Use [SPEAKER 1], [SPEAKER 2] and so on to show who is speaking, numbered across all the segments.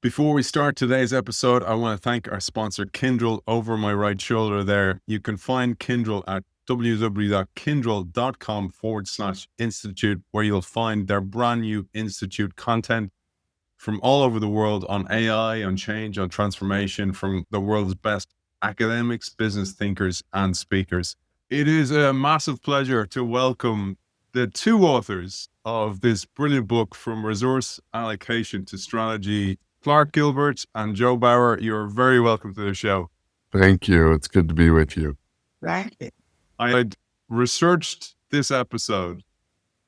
[SPEAKER 1] Before we start today's episode, I want to thank our sponsor, Kyndryl, over my right shoulder there. You can find Kyndryl at www.kyndryl.com/institute, where you'll find their brand new institute content from all over the world on AI, on change, on transformation, from the world's best academics, business thinkers, and speakers. It is a massive pleasure to welcome the two authors of this brilliant book, From Resource Allocation to Strategy, Clark Gilbert and Joe Bauer. You're very welcome to the show.
[SPEAKER 2] Thank you. It's good to be with you.
[SPEAKER 3] Thank you.
[SPEAKER 1] I had researched this episode,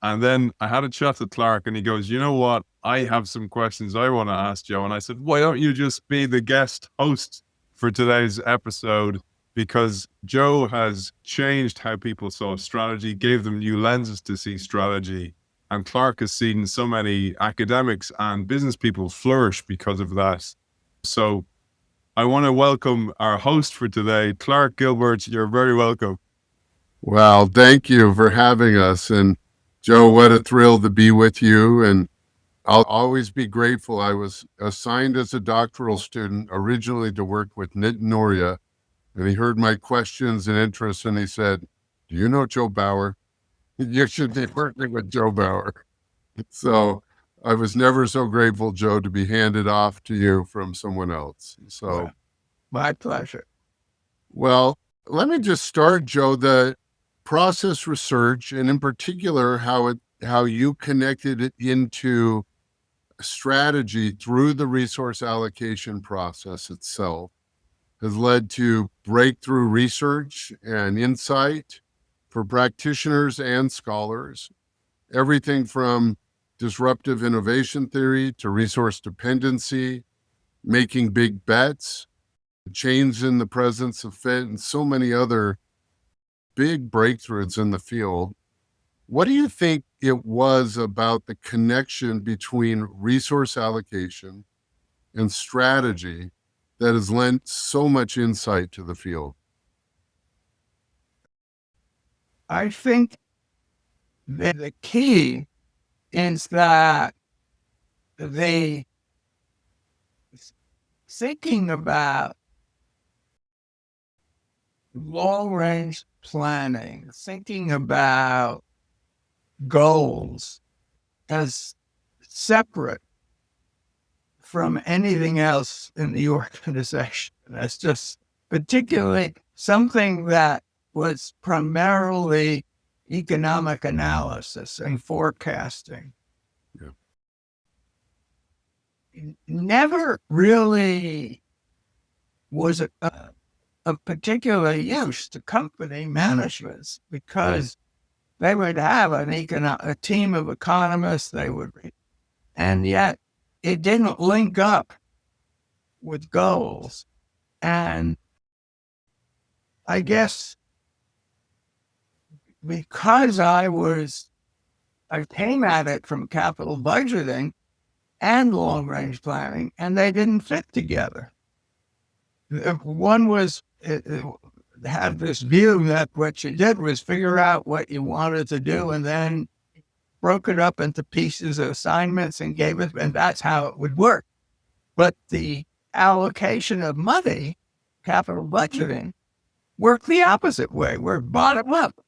[SPEAKER 1] and then I had a chat to Clark, and he goes, "You know what? I have some questions I want to ask Joe." And I said, "Why don't you just be the guest host for today's episode?" Because Joe has changed how people saw strategy, gave them new lenses to see strategy. And Clark has seen so many academics and business people flourish because of that. So I want to welcome our host for today, Clark Gilbert. You're very welcome.
[SPEAKER 2] Well, thank you for having us. And Joe, what a thrill to be with you. And I'll always be grateful. I was assigned as a doctoral student originally to work with Nitin Noria, and he heard my questions and interests, and he said, "Do you know Joe Bauer? You should be working with Joe Bauer." So I was never so grateful, Joe, to be handed off to you from someone else. So
[SPEAKER 3] my pleasure.
[SPEAKER 2] Well, let me just start, Joe, the process research, and in particular, how you connected it into strategy through the resource allocation process itself has led to breakthrough research and insight for practitioners and scholars, everything from disruptive innovation theory to resource dependency, making big bets, change in the presence of fit, and so many other big breakthroughs in the field. What do you think it was about the connection between resource allocation and strategy that has lent so much insight to the field?
[SPEAKER 3] I think that the key is that the thinking about long-range planning, thinking about goals as separate from anything else in the organization. That's just particularly something that was primarily economic analysis and forecasting.
[SPEAKER 2] Yeah.
[SPEAKER 3] Never really was a particular use to company managements, because they would have a team of economists, and yet it didn't link up with goals. And I guess because I came at it from capital budgeting and long-range planning, and they didn't fit together. One had this view that what you did was figure out what you wanted to do and then broke it up into pieces of assignments and gave it, and that's how it would work. But the allocation of money, capital budgeting, worked the opposite way. We're bottom up.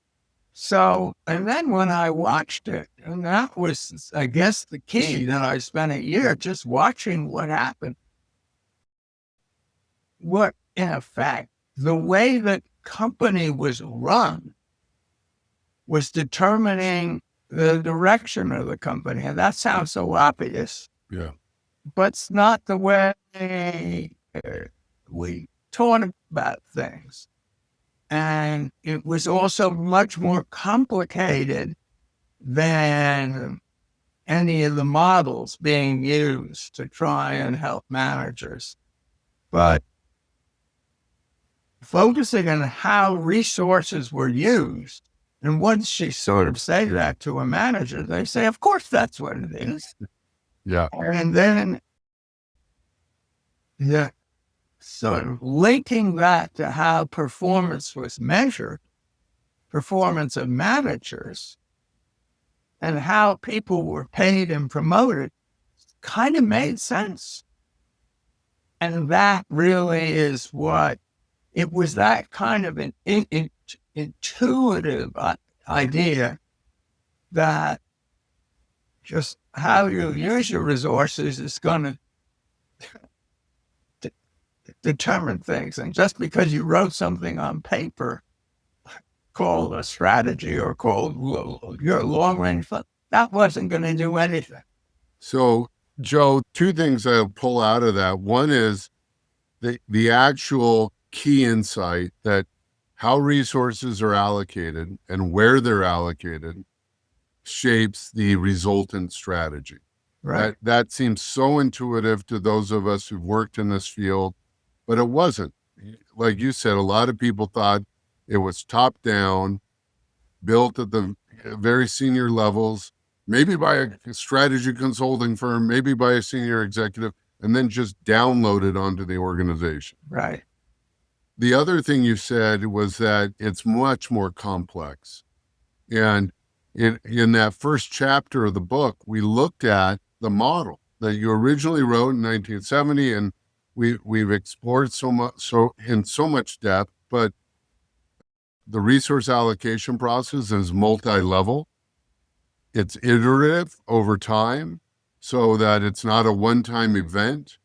[SPEAKER 3] So, and then when I watched it, and that was, I guess, the key, that I spent a year just watching what happened. What, in effect, the way the company was run was determining the direction of the company. And that sounds so obvious.
[SPEAKER 2] Yeah.
[SPEAKER 3] But it's not the way we talk about things. And it was also much more complicated than any of the models being used to try and help managers. But focusing on how resources were used, and once you sort of say that to a manager, they say, of course that's what it is.
[SPEAKER 2] Yeah.
[SPEAKER 3] And then sort of linking that to how performance was measured, performance of managers, and how people were paid and promoted, kind of made sense. And that really is what it was, that kind of an intuitive idea that just how you use your resources is going to determine things. And just because you wrote something on paper called a strategy or called your long range plan, that wasn't going to do anything.
[SPEAKER 2] So, Joe, two things I'll pull out of that. One is the actual key insight that how resources are allocated and where they're allocated shapes the resultant strategy.
[SPEAKER 3] Right.
[SPEAKER 2] That seems so intuitive to those of us who've worked in this field, but it wasn't. Like you said, a lot of people thought it was top down, built at the very senior levels, maybe by a strategy consulting firm, maybe by a senior executive, and then just downloaded onto the organization.
[SPEAKER 3] Right.
[SPEAKER 2] The other thing you said was that it's much more complex. And in that first chapter of the book, we looked at the model that you originally wrote in 1970, and we've explored in so much depth, but the resource allocation process is multi-level. It's iterative over time so that it's not a one-time event.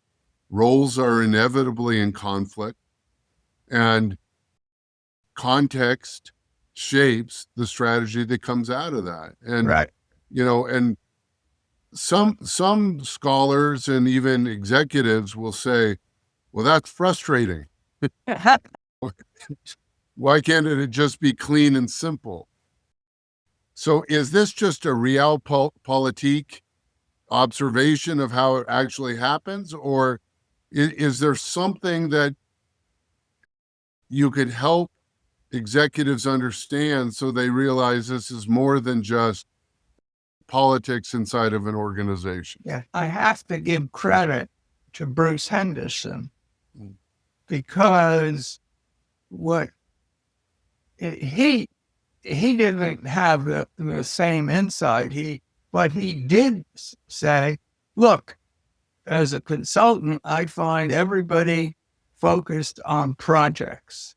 [SPEAKER 2] Roles are inevitably in conflict, and context shapes the strategy that comes out of that. And,
[SPEAKER 3] Right.
[SPEAKER 2] and some scholars and even executives will say, well, that's frustrating. Why can't it just be clean and simple? So is this just a realpolitik observation of how it actually happens? Or is there something that you could help executives understand so they realize this is more than just politics inside of an organization?
[SPEAKER 3] Yeah, I have to give credit to Bruce Henderson because he didn't have the same insight. But he did say, look, as a consultant, I find everybody focused on projects.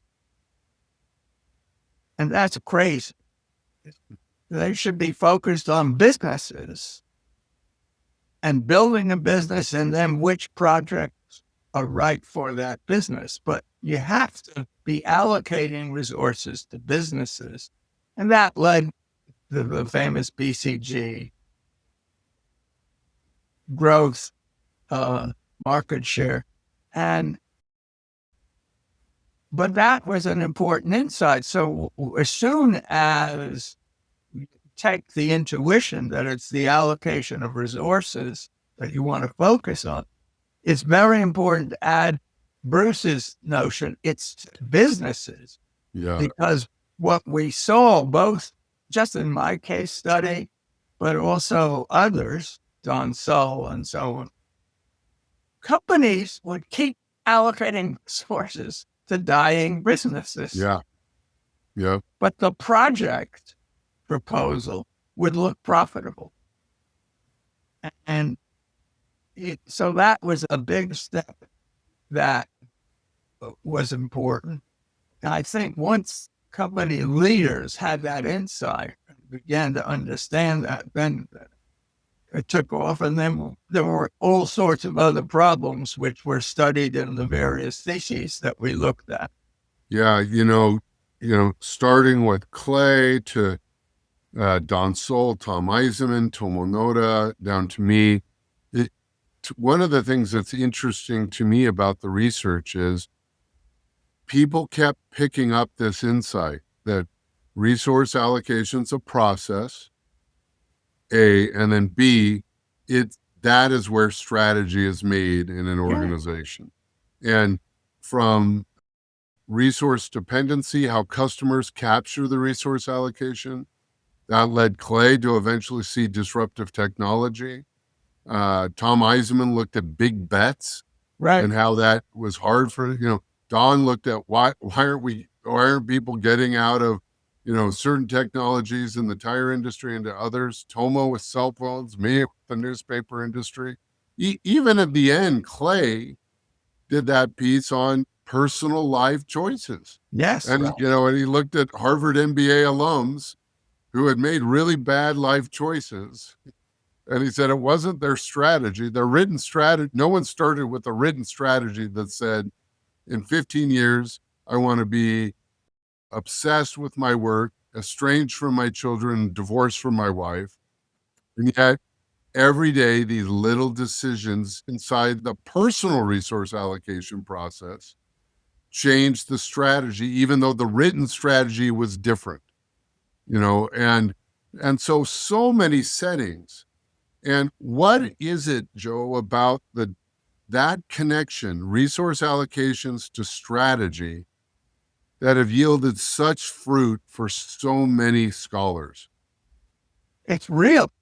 [SPEAKER 3] And that's crazy. They should be focused on businesses and building a business and then which projects are right for that business. But you have to be allocating resources to businesses. And that led to the famous BCG growth, market share. But that was an important insight. So as soon as you take the intuition that it's the allocation of resources that you want to focus on, it's very important to add Bruce's notion, it's businesses.
[SPEAKER 2] Yeah.
[SPEAKER 3] Because what we saw, both just in my case study, but also others, Don Sull and so on, companies would keep allocating resources to dying businesses.
[SPEAKER 2] Yeah. Yeah.
[SPEAKER 3] But the project proposal would look profitable. And so that was a big step that was important. And I think once company leaders had that insight and began to understand that, then it took off. And then there were all sorts of other problems which were studied in the various theses that we looked at.
[SPEAKER 2] Yeah, starting with Clay to Don Sull, Tom Eisenman, Tomonoda, down to me. One of the things that's interesting to me about the research is people kept picking up this insight that resource allocation's a process, A, and then B, that is where strategy is made in an organization. Yeah. And from resource dependency, how customers capture the resource allocation, that led Clay to eventually see disruptive technology. Tom Eisenman looked at big bets,
[SPEAKER 3] right,
[SPEAKER 2] and how that was hard for, Don looked at why aren't people getting out of, certain technologies in the tire industry into others, Tomo with cell phones, me with the newspaper industry. Even at the end, Clay did that piece on personal life choices.
[SPEAKER 3] Yes.
[SPEAKER 2] And, and he looked at Harvard MBA alums who had made really bad life choices. And he said it wasn't their strategy, their written strategy. No one started with a written strategy that said, in 15 years, I want to be obsessed with my work, estranged from my children, divorced from my wife. And yet, every day, these little decisions inside the personal resource allocation process changed the strategy, even though the written strategy was different, and so many settings. And what is it, Joe, about that connection, resource allocations to strategy, that have yielded such fruit for so many scholars?
[SPEAKER 3] It's real.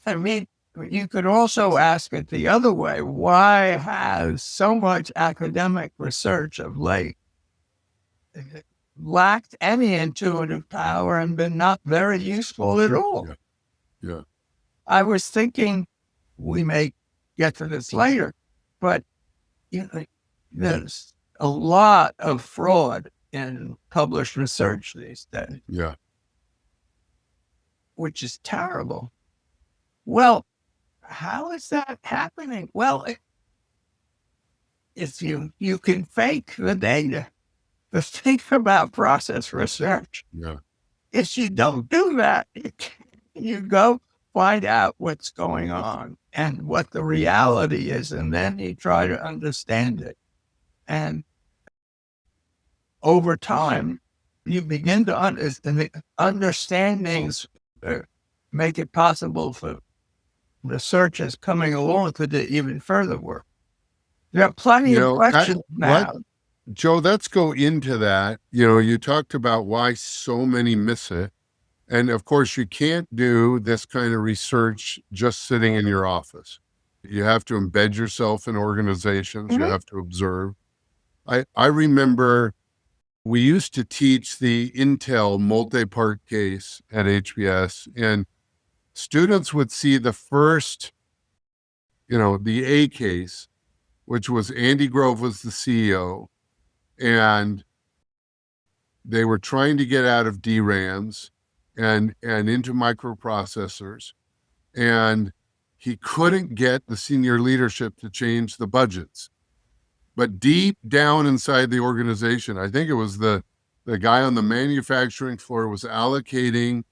[SPEAKER 3] I mean, you could also ask it the other way. Why has so much academic research of late lacked any intuitive power and been not very useful at all?
[SPEAKER 2] Yeah.
[SPEAKER 3] I was thinking, we may get to this later, but there's a lot of fraud in published research these days.
[SPEAKER 2] Yeah.
[SPEAKER 3] Which is terrible. Well, how is that happening? Well, if you can fake the data. The thing about process research is you don't do that. You go find out what's going on and what the reality is, and then you try to understand it. And over time, you begin to understandings make it possible for researchers coming along to do even further work. There are plenty of questions now.
[SPEAKER 2] Joe, let's go into that. You talked about why so many miss it. And of course, you can't do this kind of research just sitting in your office. You have to embed yourself in organizations. You have to observe. I remember we used to teach the Intel multi-part case at HBS, and students would see the first, the A case, which was Andy Grove was the CEO, and they were trying to get out of DRAMs and into microprocessors. And he couldn't get the senior leadership to change the budgets. But deep down inside the organization, I think it was the guy on the manufacturing floor was allocating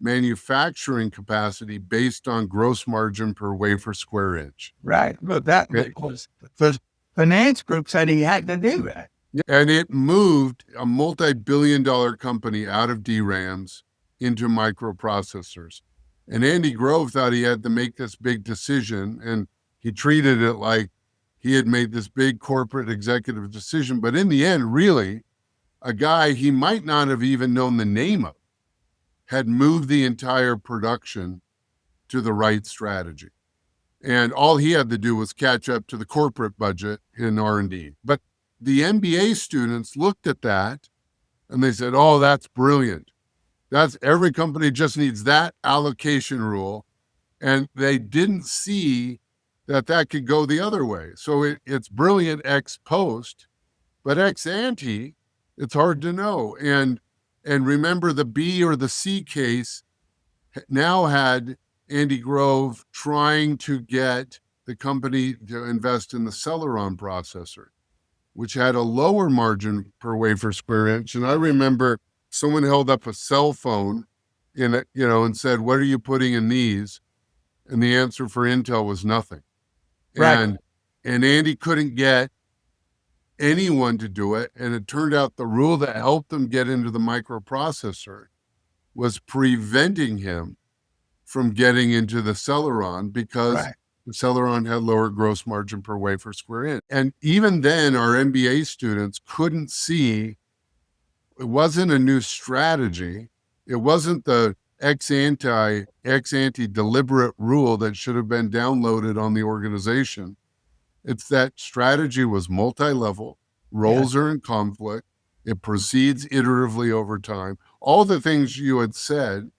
[SPEAKER 2] manufacturing capacity based on gross margin per wafer square inch.
[SPEAKER 3] Right. But that was the finance group said he had to do that.
[SPEAKER 2] And it moved a multi-billion-dollar company out of DRAMs into microprocessors. And Andy Grove thought he had to make this big decision, and he treated it like he had made this big corporate executive decision. But in the end, really, a guy he might not have even known the name of had moved the entire production to the right strategy. And all he had to do was catch up to the corporate budget in R&D. But the MBA students looked at that and they said, oh, that's brilliant. That's every company just needs that allocation rule. And they didn't see that could go the other way. So it's brilliant ex post, but ex ante, it's hard to know. And remember, the B or the C case now had Andy Grove trying to get the company to invest in the Celeron processor, which had a lower margin per wafer square inch. And I remember someone held up a cell phone in it, and said, what are you putting in these? And the answer for Intel was nothing.
[SPEAKER 3] Right.
[SPEAKER 2] And Andy couldn't get anyone to do it. And it turned out the rule that helped them get into the microprocessor was preventing him from getting into the Celeron because the Celeron had lower gross margin per wafer square inch. And even then, our MBA students couldn't see it wasn't a new strategy. It wasn't the ex ante deliberate rule that should have been downloaded on the organization. It's that strategy was multi-level, roles are in conflict, it proceeds iteratively over time, all the things you had said,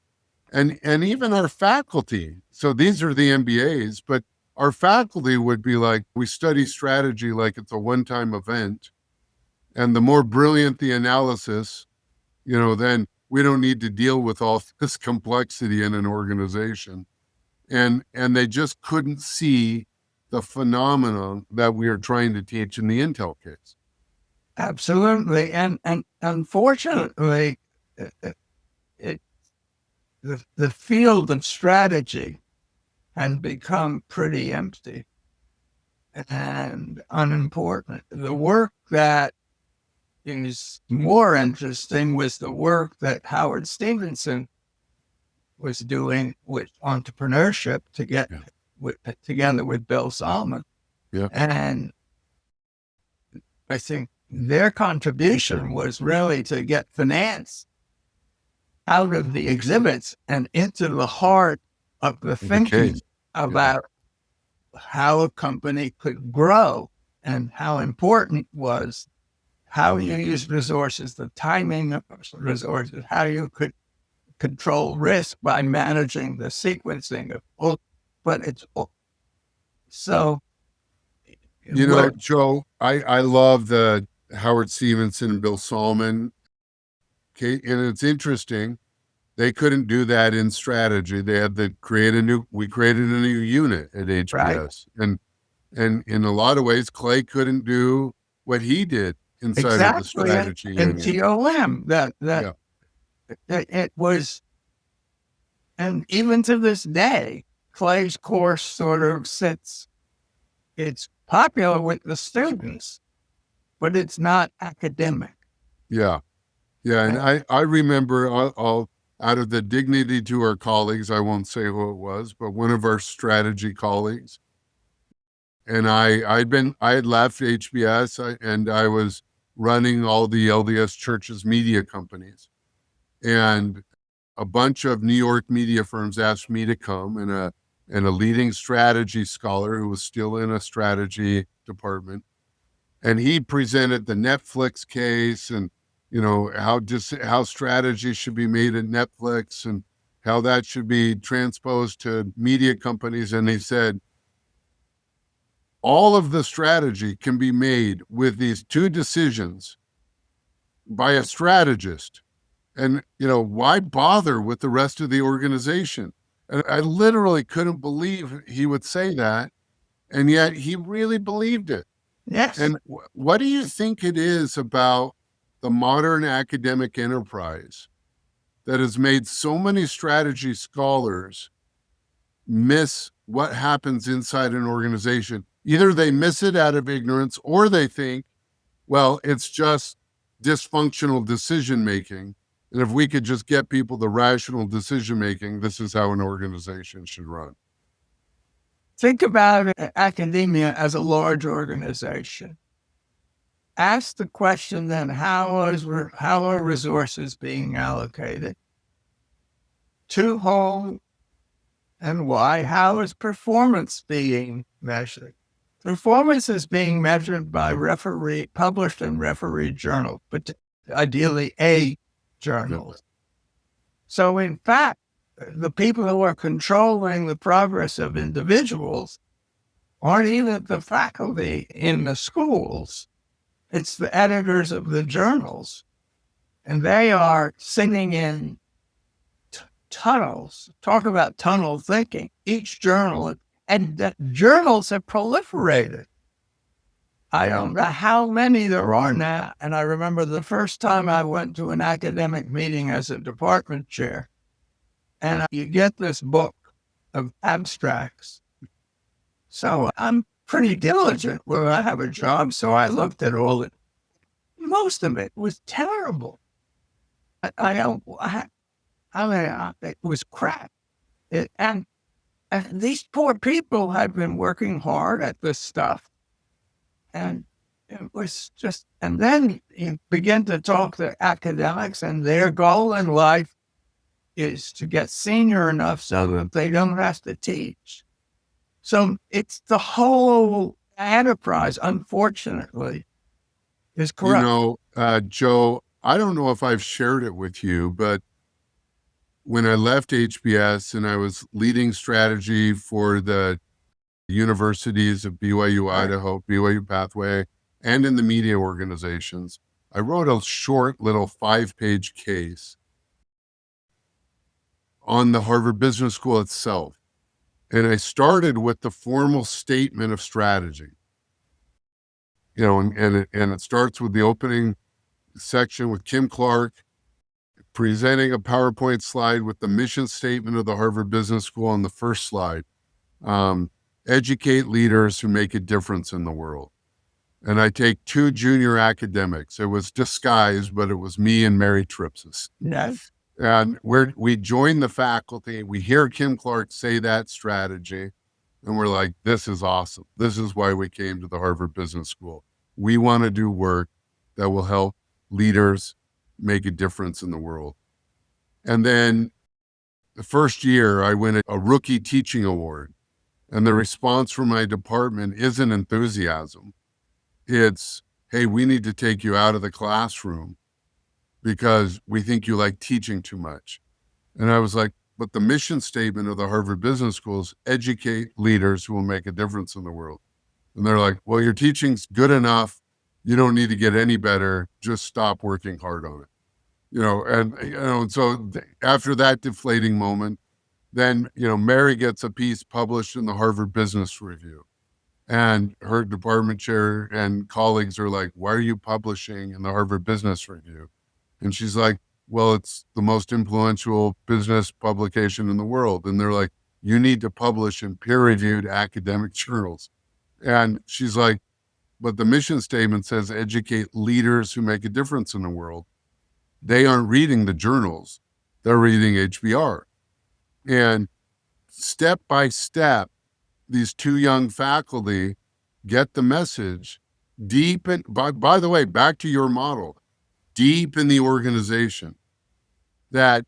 [SPEAKER 2] and even our faculty. So these are the MBAs, but our faculty would be like, we study strategy like it's a one-time event. And the more brilliant the analysis, then we don't need to deal with all this complexity in an organization. And they just couldn't see the phenomenon that we are trying to teach in the Intel case.
[SPEAKER 3] Absolutely. And unfortunately, the field of strategy has become pretty empty and unimportant. The work that is more interesting was the work that Howard Stevenson was doing with entrepreneurship together with Bill Solomon.
[SPEAKER 2] Yeah.
[SPEAKER 3] And I think their contribution was really to get finance out of the exhibits and into the heart of the thinking about how a company could grow and how important was how you use resources, the timing of resources, how you could control risk by managing the sequencing of all. But it's so.
[SPEAKER 2] Joe, I love the Howard Stevenson and Bill Solomon. Okay, and it's interesting. They couldn't do that in strategy. They had to we created a new unit at HBS. Right. And in a lot of ways, Clay couldn't do what he did inside of the strategy unit.
[SPEAKER 3] And TOM, it was, and even to this day, Clay's course sort of sits, it's popular with the students, but it's not academic.
[SPEAKER 2] Yeah. Yeah. And I remember, I'll out of the dignity to our colleagues, I won't say who it was, but one of our strategy colleagues. And I had left HBS and I was running all the LDS Church's media companies. And a bunch of New York media firms asked me to come, and a leading strategy scholar who was still in a strategy department. And he presented the Netflix case and, how strategy should be made at Netflix and how that should be transposed to media companies. And he said, all of the strategy can be made with these two decisions by a strategist. And, why bother with the rest of the organization? And I literally couldn't believe he would say that. And yet he really believed it.
[SPEAKER 3] Yes.
[SPEAKER 2] And what do you think it is about the modern academic enterprise that has made so many strategy scholars miss what happens inside an organization? Either they miss it out of ignorance, or they think, well, it's just dysfunctional decision-making. And if we could just get people to rational decision-making, this is how an organization should run.
[SPEAKER 3] Think about academia as a large organization. Ask the question then, how are resources being allocated? To whom and why? How is performance being measured? Performance is being measured by published and refereed journals, but ideally a journal. So in fact, the people who are controlling the progress of individuals aren't even the faculty in the schools. It's the editors of the journals. And they are sitting in tunnels. Talk about tunnel thinking. Each journal, and the journals have proliferated. I don't know how many there are now. And I remember the first time I went to an academic meeting as a department chair, and you get this book of abstracts. So I'm pretty diligent when I have a job, so I looked at all it. Most of it was terrible. It was crap. And these poor people had been working hard at this stuff. And it was just, and then you begin to talk to academics, and their goal in life is to get senior enough so that they don't have to teach. So it's the whole enterprise, unfortunately, is corrupt.
[SPEAKER 2] Joe, I don't know if I've shared it with you, but when I left HBS and I was leading strategy for the universities of BYU,
[SPEAKER 3] Right.
[SPEAKER 2] Idaho, BYU Pathway, and in the media organizations. I wrote a short little 5-page case on the Harvard Business School itself. And I started with the formal statement of strategy. And it starts with the opening section with Kim Clark presenting a PowerPoint slide with the mission statement of the Harvard Business School on the first slide. Educate leaders who make a difference in the world. And I take 2 junior academics. It was disguised, but it was me and Mary Tripsis.
[SPEAKER 3] Yes.
[SPEAKER 2] And we join the faculty. We hear Kim Clark say that strategy, and we're like, this is awesome. This is why we came to the Harvard Business School. We want to do work that will help leaders make a difference in the world. And then the first year, I win a rookie teaching award. And the response from my department isn't enthusiasm. It's, hey, we need to take you out of the classroom because we think you like teaching too much. And I was like, but the mission statement of the Harvard Business School is educate leaders who will make a difference in the world. And they're like, well, your teaching's good enough. You don't need to get any better. Just stop working hard on it. And so after that deflating moment, then, Mary gets a piece published in the Harvard Business Review. And her department chair and colleagues are like, why are you publishing in the Harvard Business Review? And she's like, well, it's the most influential business publication in the world. And they're like, you need to publish in peer-reviewed academic journals. And she's like, but the mission statement says educate leaders who make a difference in the world. They aren't reading the journals. They're reading HBR. And step by step, these 2 young faculty get the message deep in, by the way, back to your model, deep in the organization, that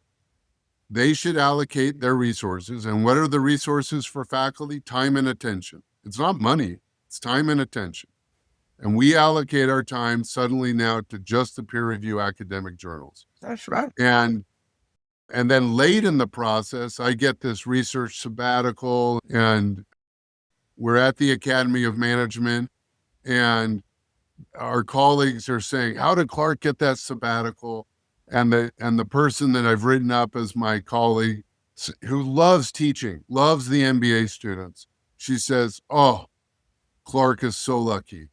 [SPEAKER 2] they should allocate their resources. And what are the resources for faculty? Time and attention. It's not money, it's time and attention. And we allocate our time suddenly now to just the peer review academic journals.
[SPEAKER 3] That's right.
[SPEAKER 2] And then late in the process, I get this research sabbatical, and we're at the Academy of Management, and our colleagues are saying, how did Clark get that sabbatical? And the person that I've written up as my colleague, who loves teaching, loves the MBA students, she says, oh, Clark is so lucky.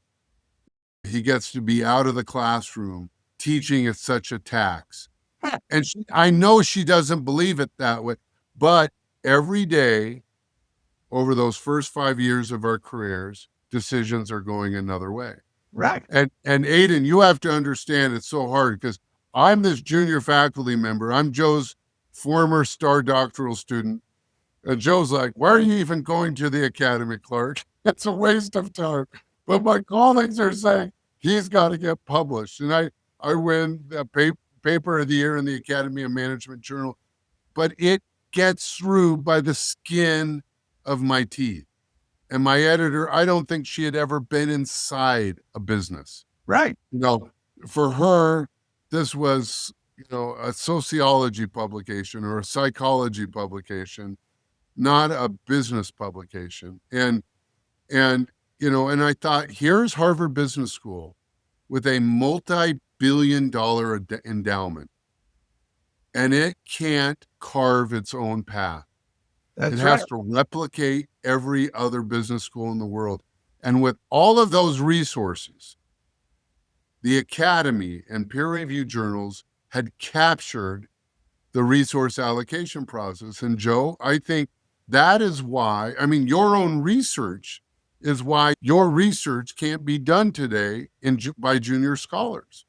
[SPEAKER 2] He gets to be out of the classroom. Teaching is such a tax. And I know she doesn't believe it that way, but every day over those first 5 years of our careers, decisions are going another way.
[SPEAKER 3] Right.
[SPEAKER 2] And Aidan, you have to understand it's so hard because I'm this junior faculty member. I'm Joe's former star doctoral student. And Joe's like, why are you even going to the academy, Clark? It's a waste of time. But my colleagues are saying he's got to get published. And I win the paper of the year in the Academy of Management Journal, but it gets through by the skin of my teeth. And my editor, I don't think she had ever been inside a business.
[SPEAKER 3] Right.
[SPEAKER 2] For her, this was, a sociology publication or a psychology publication, not a business publication. And I thought, here's Harvard Business School with a multi-billion-dollar endowment, and it can't carve its own path.
[SPEAKER 3] That's
[SPEAKER 2] it
[SPEAKER 3] right.
[SPEAKER 2] has to replicate every other business school in the world. And with all of those resources, the academy and peer review journals had captured the resource allocation process. And Joe, I think that is why, your own research is why your research can't be done today by junior scholars.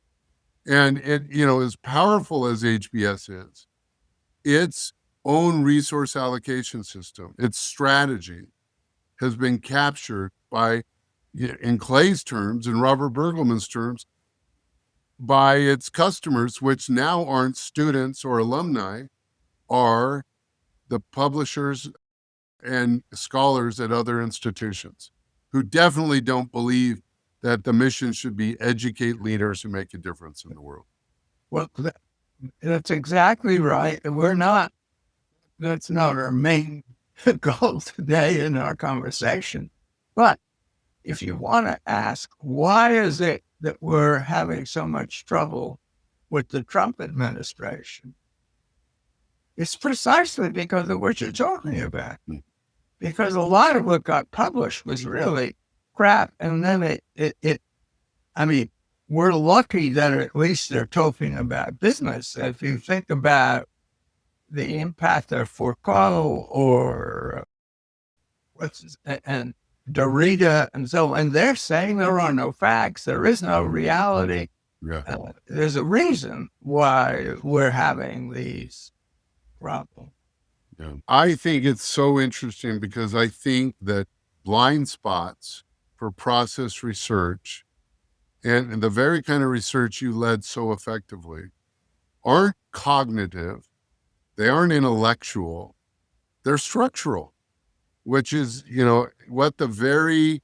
[SPEAKER 2] And it, as powerful as HBS is, its own resource allocation system, its strategy has been captured by, in Clay's terms and Robert Bergelman's terms, by its customers, which now aren't students or alumni, are the publishers and scholars at other institutions who definitely don't believe that the mission should be educate leaders who make a difference in the world.
[SPEAKER 3] Well, that's exactly right. And that's not our main goal today in our conversation. But if you want to ask, why is it that we're having so much trouble with the Trump administration? It's precisely because of what you're talking about. Because a lot of what got published was really crap. And then I mean, we're lucky that at least they're talking about business. If you think about the impact of Foucault or and Derrida and so, and they're saying there are no facts, there is no reality.
[SPEAKER 2] Yeah.
[SPEAKER 3] There's a reason why we're having these problems.
[SPEAKER 2] Yeah. I think it's so interesting because I think that blind spots for process research and the very kind of research you led so effectively aren't cognitive, they aren't intellectual, they're structural, which is, what the very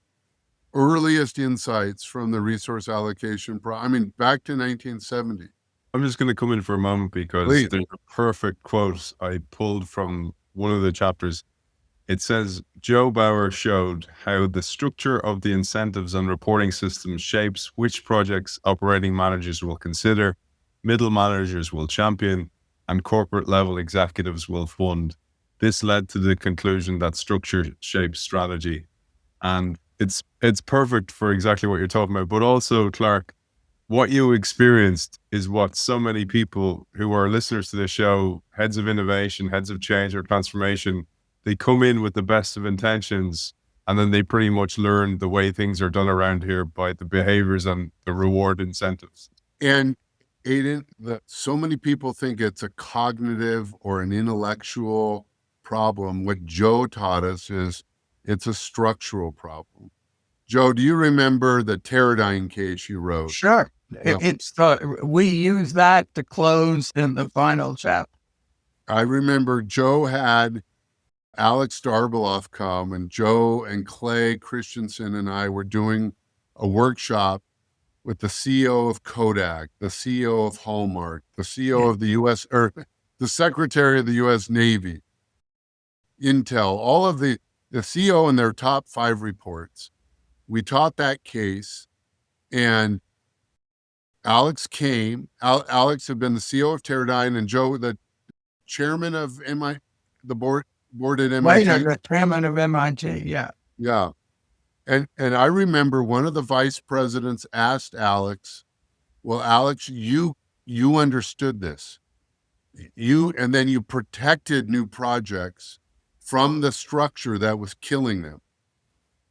[SPEAKER 2] earliest insights from the resource allocation, back to 1970.
[SPEAKER 1] I'm just going to come in for a moment because
[SPEAKER 2] Please.
[SPEAKER 1] there's a perfect quote I pulled from one of the chapters. It says, Joe Bauer showed how the structure of the incentives and reporting systems shapes which projects operating managers will consider, middle managers will champion, and corporate level executives will fund. This led to the conclusion that structure shapes strategy. And it's perfect for exactly what you're talking about. But also, Clark, what you experienced is what so many people who are listeners to this show, heads of innovation, heads of change or transformation, they come in with the best of intentions, and then they pretty much learn the way things are done around here by the behaviors and the reward incentives.
[SPEAKER 2] And Aidan, so many people think it's a cognitive or an intellectual problem. What Joe taught us is it's a structural problem. Joe, do you remember the Teradyne case you wrote?
[SPEAKER 3] Sure.
[SPEAKER 2] Yeah.
[SPEAKER 3] We use that to close in the final chapter.
[SPEAKER 2] I remember Joe had Alex Darbeloff come, and Joe and Clay Christensen and I were doing a workshop with the CEO of Kodak, the CEO of Hallmark, the CEO of the U.S., or the Secretary of the U.S. Navy, Intel, all of the CEO and their top 5 reports. We taught that case, and Alex came. Alex had been the CEO of Teradyne, and Joe, the chairman of the board at MIT.
[SPEAKER 3] The chairman of MIT, yeah.
[SPEAKER 2] Yeah. And I remember one of the vice presidents asked Alex, well, Alex, you understood this. And then you protected new projects from the structure that was killing them.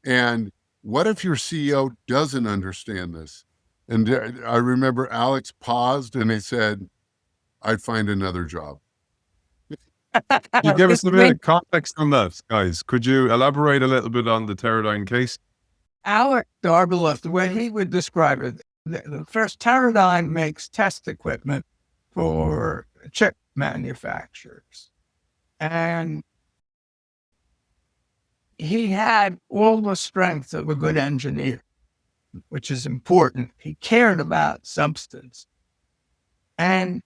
[SPEAKER 2] And what if your CEO doesn't understand this? And I remember Alex paused and he said, I'd find another job.
[SPEAKER 1] Could you give us a bit of context on that, guys? Could you elaborate a little bit on the Teradyne case?
[SPEAKER 3] Alex Darbeloff, the way he would describe it, the first Teradyne makes test equipment for chip manufacturers. And he had all the strength of a good engineer, which is important. He cared about substance. And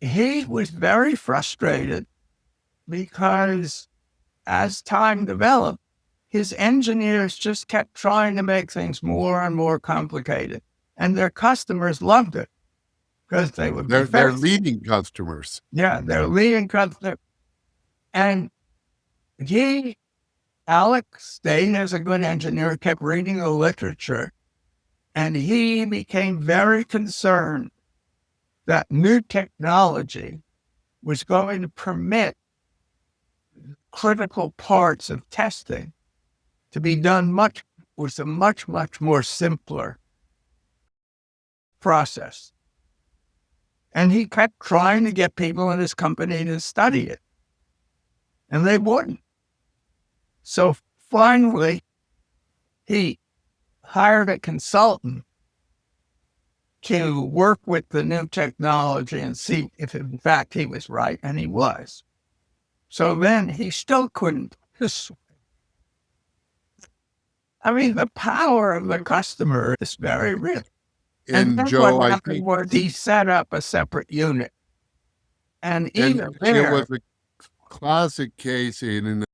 [SPEAKER 3] he was very frustrated because as time developed, his engineers just kept trying to make things more and more complicated. And their customers loved it because they would be
[SPEAKER 2] They're leading customers.
[SPEAKER 3] Yeah, they're leading customers. And Alex stayed as a good engineer, kept reading the literature, and he became very concerned that new technology was going to permit critical parts of testing to be done with a much, much more simpler process. And he kept trying to get people in his company to study it. And they wouldn't. So finally, he hired a consultant to work with the new technology and see if in fact he was right, and he was. So then he still couldn't persuade. I mean, the power of the customer is very real. And then
[SPEAKER 2] Joe,
[SPEAKER 3] what happened was he set up a separate unit. And even there,
[SPEAKER 2] it was a classic case in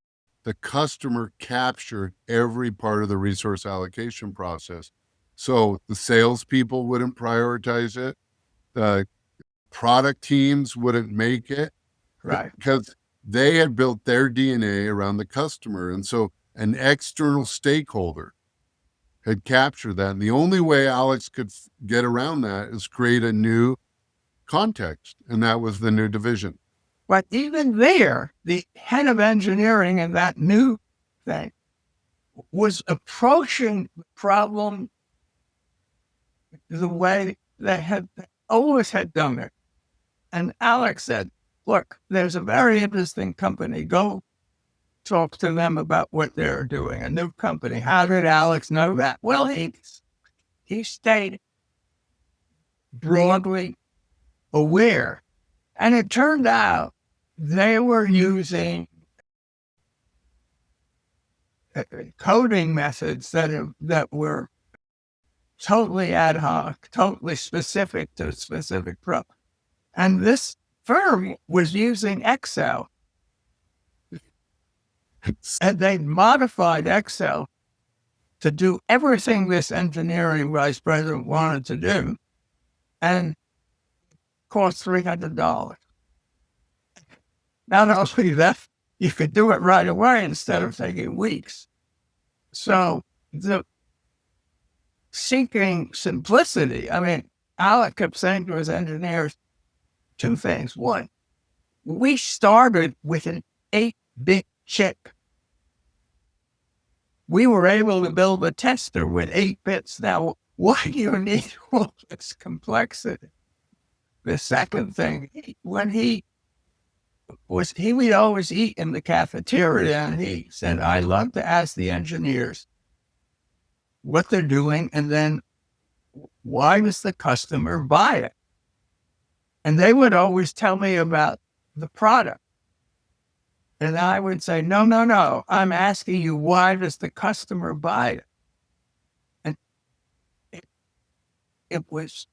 [SPEAKER 2] the customer captured every part of the resource allocation process. So the salespeople wouldn't prioritize it. The product teams wouldn't make it,
[SPEAKER 3] Right.
[SPEAKER 2] because they had built their DNA around the customer. And so an external stakeholder had captured that. And the only way Alex could get around that is create a new context. And that was the new division.
[SPEAKER 3] But even there, the head of engineering in that new thing was approaching the problem the way they had always had done it. And Alex said, look, there's a very interesting company. Go talk to them about what they're doing, a new company. How did Alex know that? Well, he stayed broadly aware. And it turned out they were using coding methods that were totally ad hoc, totally specific to a specific problem. And this firm was using Excel. And they modified Excel to do everything this engineering vice president wanted to do, and cost $300. Not only that, you could do it right away instead of taking weeks. So the seeking simplicity, I mean, Alec kept saying to his engineers two things. One, we started with an 8-bit chip. We were able to build a tester with 8 bits. Now, why do you need all this complexity? The second thing, when he would always eat in the cafeteria, and he said, I love to ask the engineers what they're doing, and then why does the customer buy it? And they would always tell me about the product. And I would say, no, I'm asking you, why does the customer buy it? And it was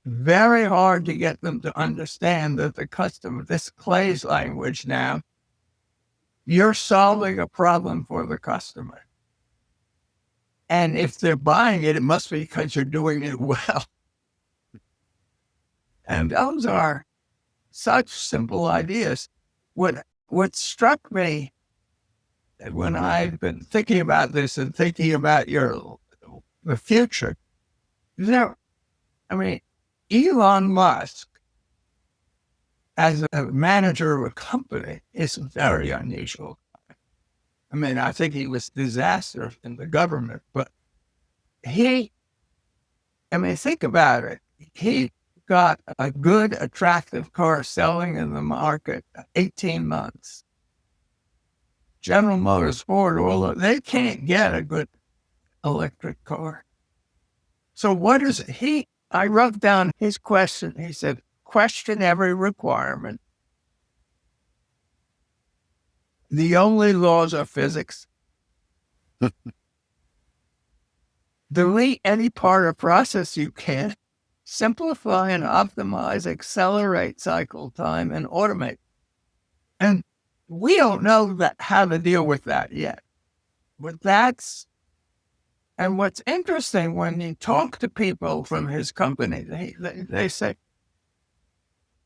[SPEAKER 3] very hard to get them to understand that the customer, this Clay's language now, you're solving a problem for the customer. And if they're buying it, it must be because you're doing it well. And those are such simple ideas. What struck me when I've been thinking about this and thinking about the future, Elon Musk, as a manager of a company, is very unusual. I mean, I think he was disastrous in the government, but think about it. He got a good, attractive car selling in the market 18 months. General Motors, Ford, they can't get a good electric car. So what is it? I wrote down his question. He said, question every requirement. The only laws are physics. Delete any part or process you can. Simplify and optimize, accelerate cycle time, and automate. And we don't know how to deal with that yet. But and what's interesting, when you talk to people from his company, they say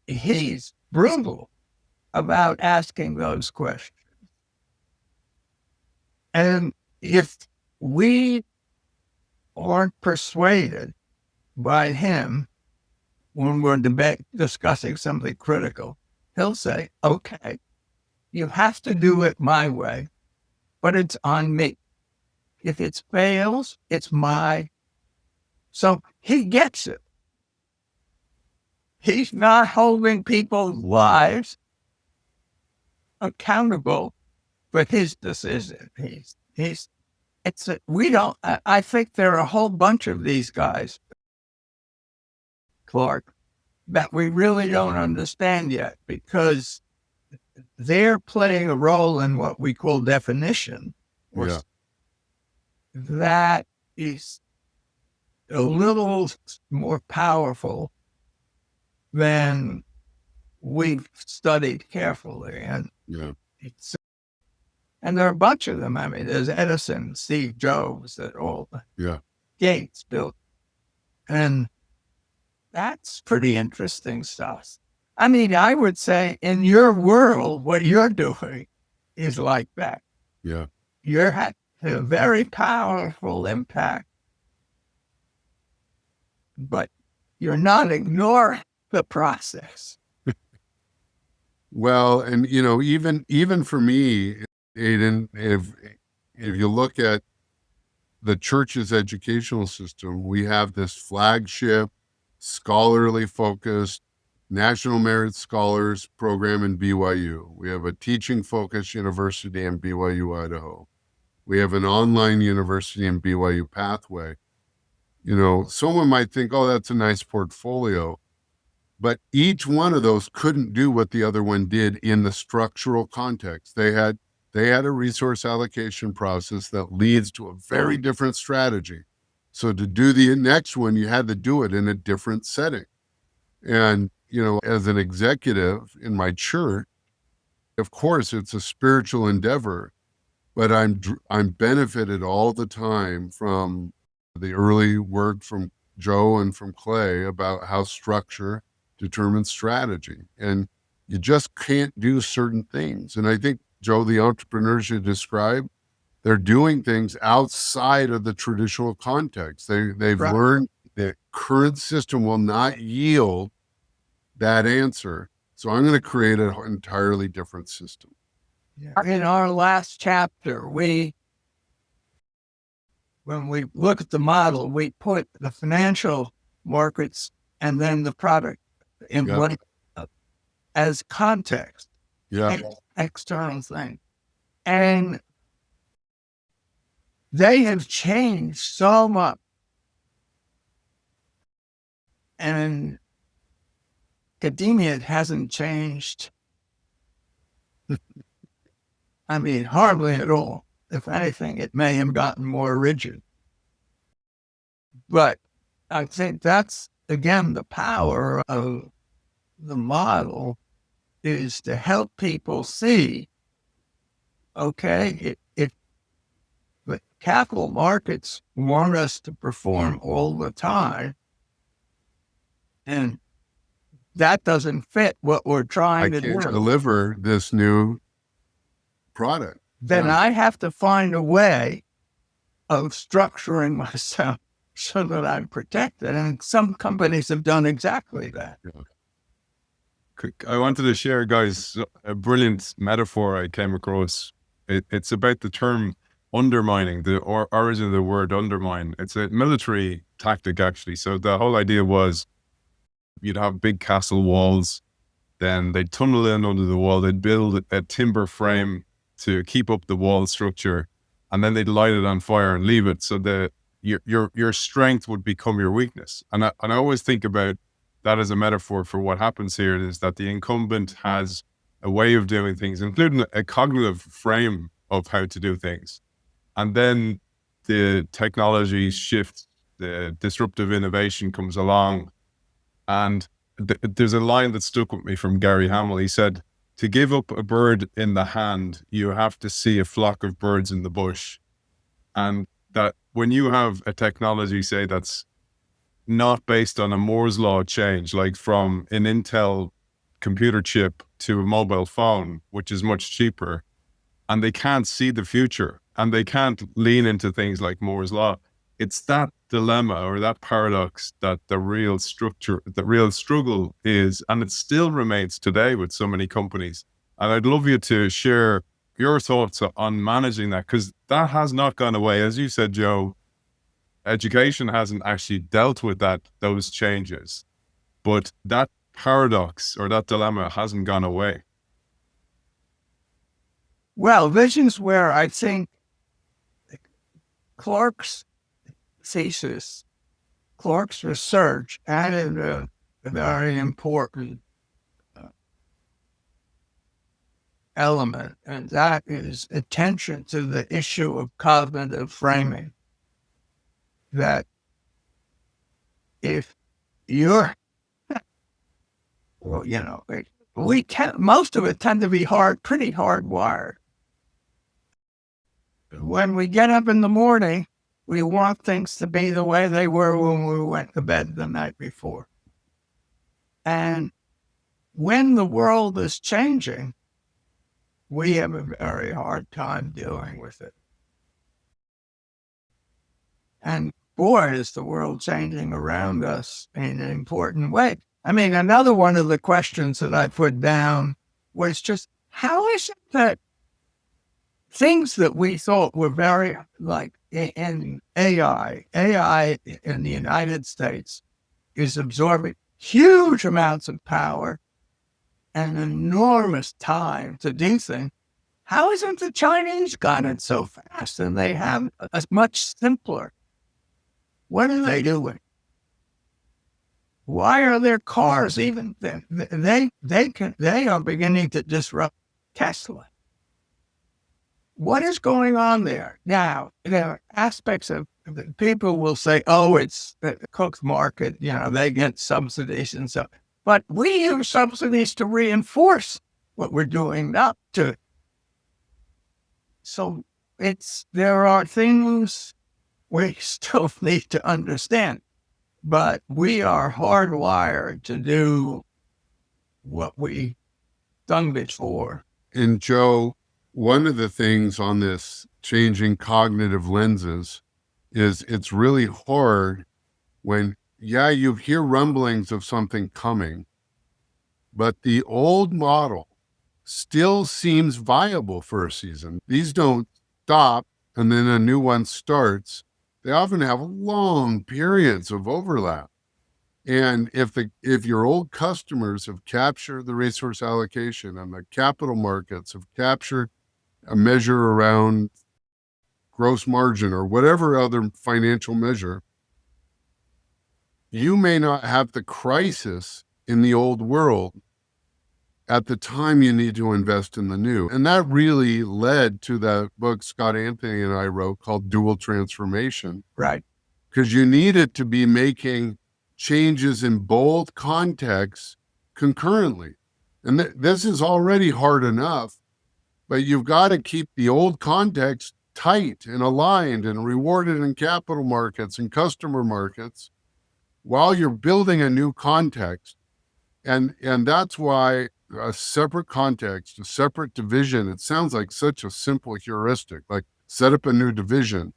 [SPEAKER 3] he's brutal about asking those questions. And if we aren't persuaded by him when we're discussing something critical, he'll say, okay, you have to do it my way, but it's on me. If it fails, it's so he gets it. He's not holding people's lives accountable for his decision. I think there are a whole bunch of these guys, Clark, that we really don't understand yet, because they're playing a role in what we call definition.
[SPEAKER 2] Yeah.
[SPEAKER 3] That is a little more powerful than we've studied carefully. And
[SPEAKER 2] Yeah.
[SPEAKER 3] And there are a bunch of them. I mean, there's Edison, Steve Jobs, that all the
[SPEAKER 2] Yeah.
[SPEAKER 3] Gates built. And that's pretty interesting stuff. I mean, I would say in your world, what you're doing is like that.
[SPEAKER 2] Yeah.
[SPEAKER 3] You're having a very powerful impact, but you're not ignoring the process.
[SPEAKER 2] Well, and even for me, Aidan, if you look at the church's educational system, we have this flagship, scholarly focused National Merit Scholars program in BYU. We have a teaching focused university in BYU, Idaho. We have an online university in BYU Pathway. Someone might think, oh, that's a nice portfolio. But each one of those couldn't do what the other one did in the structural context. They had a resource allocation process that leads to a very different strategy. So to do the next one, you had to do it in a different setting. And, as an executive in my church, of course, it's a spiritual endeavor, but I'm benefited all the time from the early work from Joe and from Clay about how structure determines strategy. And you just can't do certain things. And I think, Joe, the entrepreneurs you described, they're doing things outside of the traditional context. They've
[SPEAKER 3] Right.
[SPEAKER 2] learned that current system will not yield that answer. So I'm going to create an entirely different system.
[SPEAKER 3] In our last chapter, when we look at the model, we put the financial markets and then the product in
[SPEAKER 2] Yep.
[SPEAKER 3] what as context,
[SPEAKER 2] Yeah.
[SPEAKER 3] external thing. And they have changed so much. And academia hasn't changed. I mean, hardly at all. If anything, it may have gotten more rigid. But I think that's, again, the power of the model is to help people see, okay, if the capital markets want us to perform all the time, and that doesn't fit what we're
[SPEAKER 2] I
[SPEAKER 3] trying to
[SPEAKER 2] can't
[SPEAKER 3] do,
[SPEAKER 2] deliver this new product.
[SPEAKER 3] then
[SPEAKER 2] Yeah.
[SPEAKER 3] I have to find a way of structuring myself so that I'm protected. And some companies have done exactly that.
[SPEAKER 1] I wanted to share, guys, a brilliant metaphor I came across. It's about the term undermining, the origin of the word undermine. It's a military tactic, actually. So the whole idea was you'd have big castle walls, then they'd tunnel in under the wall, they'd build a timber frame to keep up the wall structure, and then they'd light it on fire and leave it. So your strength would become your weakness. And I always think about that as a metaphor for what happens here, is that the incumbent has a way of doing things, including a cognitive frame of how to do things. And then the technology shifts, the disruptive innovation comes along. And there's a line that stuck with me from Gary Hamel. He said, to give up a bird in the hand, you have to see a flock of birds in the bush. And that when you have a technology, say, that's not based on a Moore's law change, like from an Intel computer chip to a mobile phone, which is much cheaper, and they can't see the future and they can't lean into things like Moore's law, it's that dilemma or that paradox that the real struggle is, and it still remains today with so many companies. And I'd love you to share your thoughts on managing that, because that has not gone away. As you said, Joe, education hasn't actually dealt with those changes, but that paradox or that dilemma hasn't gone away.
[SPEAKER 3] Well, this is where I think Clark's thesis, Clark's research added a very important element, and that is attention to the issue of cognitive framing. That if you're, well, most of it tend to be pretty hardwired. when we get up in the morning, we want things to be the way they were when we went to bed the night before. And when the world is changing, we have a very hard time dealing with it. And boy, is the world changing around us in an important way. I mean, another one of the questions that I put down was just, how is it that things that we thought were very, like in AI in the United States is absorbing huge amounts of power and enormous time to do things. How isn't the Chinese got it so fast and they have a much simpler? What are they doing? Why are their cars even? They are beginning to disrupt Tesla. What is going on there? Now, there are aspects of people will say, oh, it's the Cook's market, they get subsidies and so. But we use subsidies to reinforce what we're doing, not to. So there are things we still need to understand, but we are hardwired to do what we done before.
[SPEAKER 2] And Joe, one of the things on this changing cognitive lenses is it's really hard when, you hear rumblings of something coming, but the old model still seems viable for a season. These don't stop and then a new one starts. They often have long periods of overlap. And if your old customers have captured the resource allocation and the capital markets have captured a measure around gross margin or whatever other financial measure, you may not have the crisis in the old world at the time you need to invest in the new. And that really led to the book Scott Anthony and I wrote called Dual Transformation.
[SPEAKER 3] Right.
[SPEAKER 2] Because you needed to be making changes in both contexts concurrently. And this is already hard enough, but you've got to keep the old context tight and aligned and rewarded in capital markets and customer markets while you're building a new context. And that's why a separate context, a separate division, it sounds like such a simple heuristic, like set up a new division,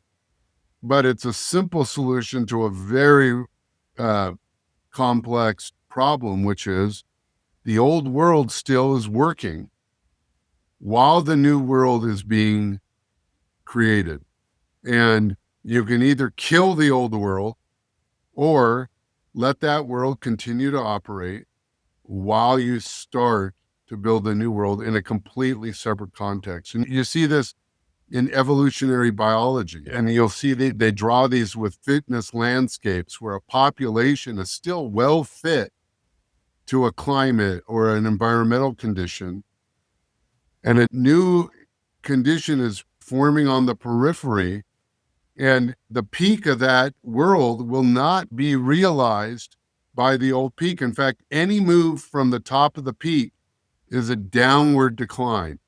[SPEAKER 2] but it's a simple solution to a very complex problem, which is the old world still is working while the new world is being created. And you can either kill the old world or let that world continue to operate while you start to build a new world in a completely separate context. And you see this in evolutionary biology, and you'll see they draw these with fitness landscapes where a population is still well fit to a climate or an environmental condition, and a new condition is forming on the periphery, and the peak of that world will not be realized by the old peak. In fact, any move from the top of the peak is a downward decline.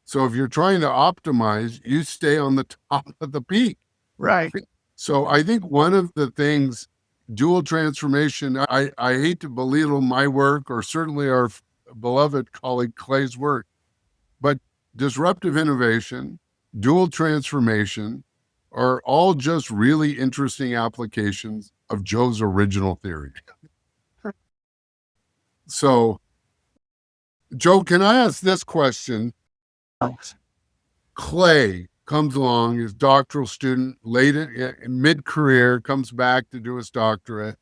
[SPEAKER 2] So if you're trying to optimize, you stay on the top of the peak.
[SPEAKER 3] Right.
[SPEAKER 2] So I think one of the things, dual transformation, I hate to belittle my work or certainly our beloved colleague Clay's work, but disruptive innovation, dual transformation are all just really interesting applications of Joe's original theory. So, Joe, can I ask this question? Clay comes along, his doctoral student, late in mid-career, comes back to do his doctorate.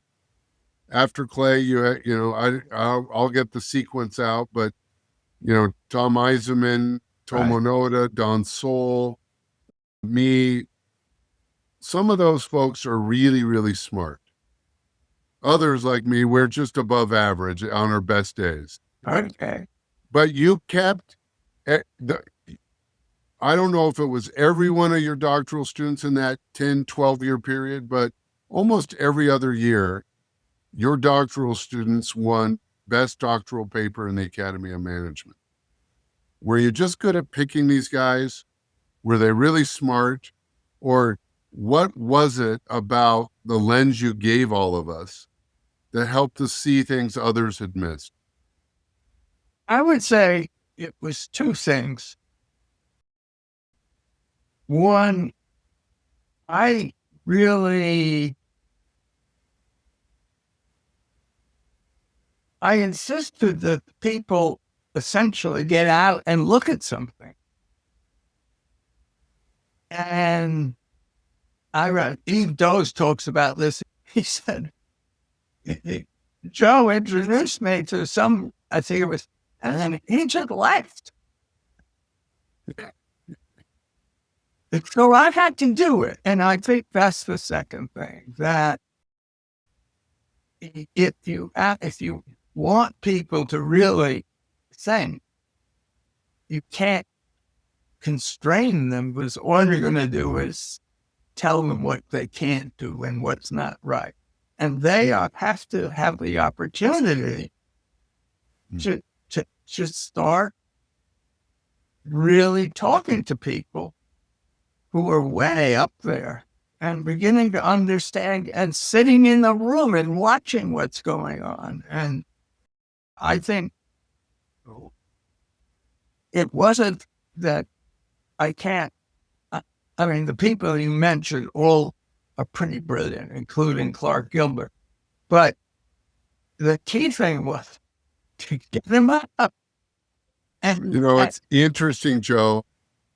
[SPEAKER 2] After Clay, I'll get the sequence out, but Tom Eisenman, Tomo Noda, Don Sol, me, some of those folks are really, really smart. Others like me, we're just above average on our best days.
[SPEAKER 3] Okay.
[SPEAKER 2] But you kept I don't know if it was every one of your doctoral students in that 10, 12-year period, but almost every other year, your doctoral students won best doctoral paper in the Academy of Management. Were you just good at picking these guys? Were they really smart? Or what was it about the lens you gave all of us that helped us see things others had missed?
[SPEAKER 3] I would say it was two things. One, I insisted that people essentially get out and look at something. And I read, Eve Doze talks about this. He said, Joe introduced me to some, I think it was, and then he just left. So I had to do it. And I think that's the second thing, that if you want people to really think, you can't constrain them, because all you're going to do is tell them what they can't do and what's not right. And they have to have the opportunity to start really talking to people who are way up there and beginning to understand and sitting in the room and watching what's going on. And I think it wasn't that I can't, I mean, the people you mentioned all are pretty brilliant, including Clark Gilbert. But the key thing was to get them up. And
[SPEAKER 2] it's interesting, Joe.